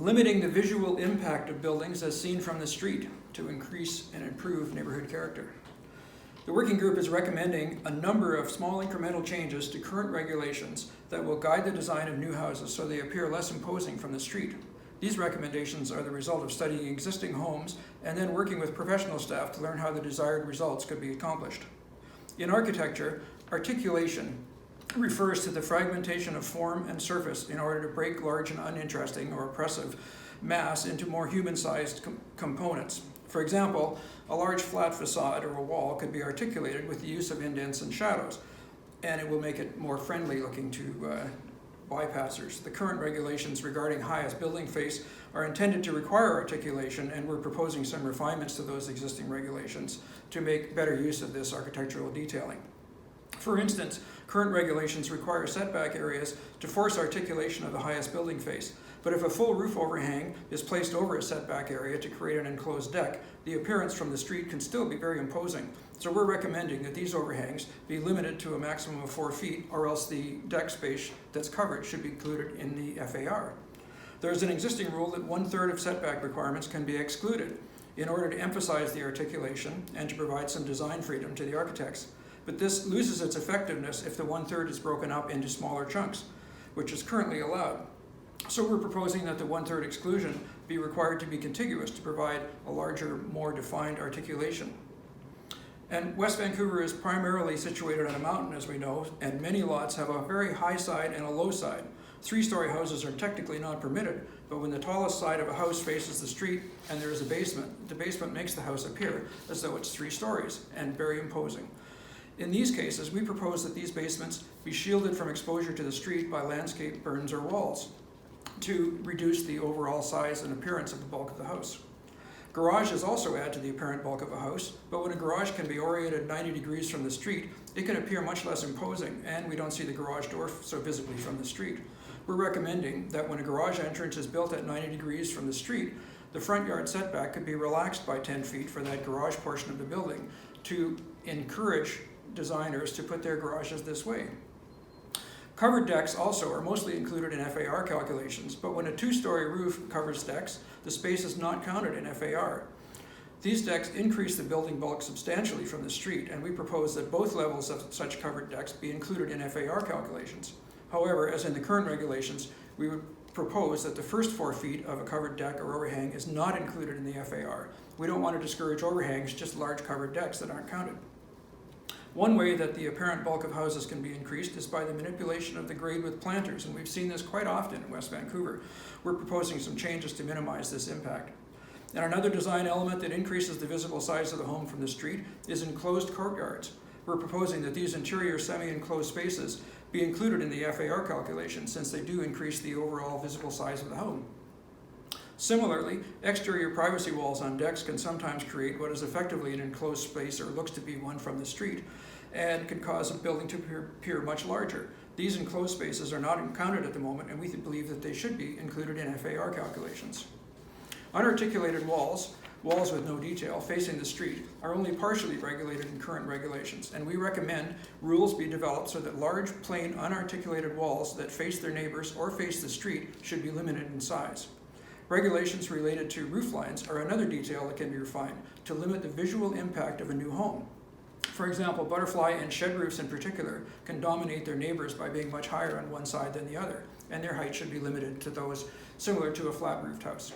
limiting the visual impact of buildings as seen from the street to increase and improve neighborhood character. The working group is recommending a number of small incremental changes to current regulations that will guide the design of new houses so they appear less imposing from the street. These recommendations are the result of studying existing homes and then working with professional staff to learn how the desired results could be accomplished. In architecture, articulation refers to the fragmentation of form and surface in order to break large and uninteresting or oppressive mass into more human-sized components. For example, a large flat facade or a wall could be articulated with the use of indents and shadows, and it will make it more friendly looking to bypassers. The current regulations regarding highest building face are intended to require articulation, and we're proposing some refinements to those existing regulations to make better use of this architectural detailing. For instance, current regulations require setback areas to force articulation of the highest building face. But if a full roof overhang is placed over a setback area to create an enclosed deck, the appearance from the street can still be very imposing. So we're recommending that these overhangs be limited to a maximum of 4 feet, or else the deck space that's covered should be included in the FAR. There's an existing rule that 1/3 of setback requirements can be excluded in order to emphasize the articulation and to provide some design freedom to the architects. But this loses its effectiveness if the 1/3 is broken up into smaller chunks, which is currently allowed. So we're proposing that the 1/3 exclusion be required to be contiguous to provide a larger, more defined articulation. And West Vancouver is primarily situated on a mountain, as we know, and many lots have a very high side and a low side. 3-story houses are technically not permitted, but when the tallest side of a house faces the street and there is a basement, the basement makes the house appear as though it's 3 stories and very imposing. In these cases, we propose that these basements be shielded from exposure to the street by landscape berms or walls to reduce the overall size and appearance of the bulk of the house. Garages also add to the apparent bulk of a house, but when a garage can be oriented 90 degrees from the street, it can appear much less imposing, and we don't see the garage door so visibly from the street. We're recommending that when a garage entrance is built at 90 degrees from the street, the front yard setback could be relaxed by 10 feet for that garage portion of the building to encourage designers to put their garages this way. Covered decks also are mostly included in FAR calculations, but when a 2-story roof covers decks, the space is not counted in FAR. These decks increase the building bulk substantially from the street, and we propose that both levels of such covered decks be included in FAR calculations. However, as in the current regulations, we would propose that the first 4 feet of a covered deck or overhang is not included in the FAR. We don't want to discourage overhangs, just large covered decks that aren't counted. One way that the apparent bulk of houses can be increased is by the manipulation of the grade with planters, and we've seen this quite often in West Vancouver. We're proposing some changes to minimize this impact. And another design element that increases the visible size of the home from the street is enclosed courtyards. We're proposing that these interior semi-enclosed spaces be included in the FAR calculation, since they do increase the overall visible size of the home. Similarly, exterior privacy walls on decks can sometimes create what is effectively an enclosed space or looks to be one from the street, and can cause a building to appear much larger. These enclosed spaces are not counted at the moment, and we believe that they should be included in FAR calculations. Unarticulated walls, walls with no detail facing the street, are only partially regulated in current regulations, and we recommend rules be developed so that large, plain, unarticulated walls that face their neighbors or face the street should be limited in size. Regulations related to roof lines are another detail that can be refined to limit the visual impact of a new home. For example, butterfly and shed roofs in particular can dominate their neighbors by being much higher on one side than the other, and their height should be limited to those similar to a flat-roofed house.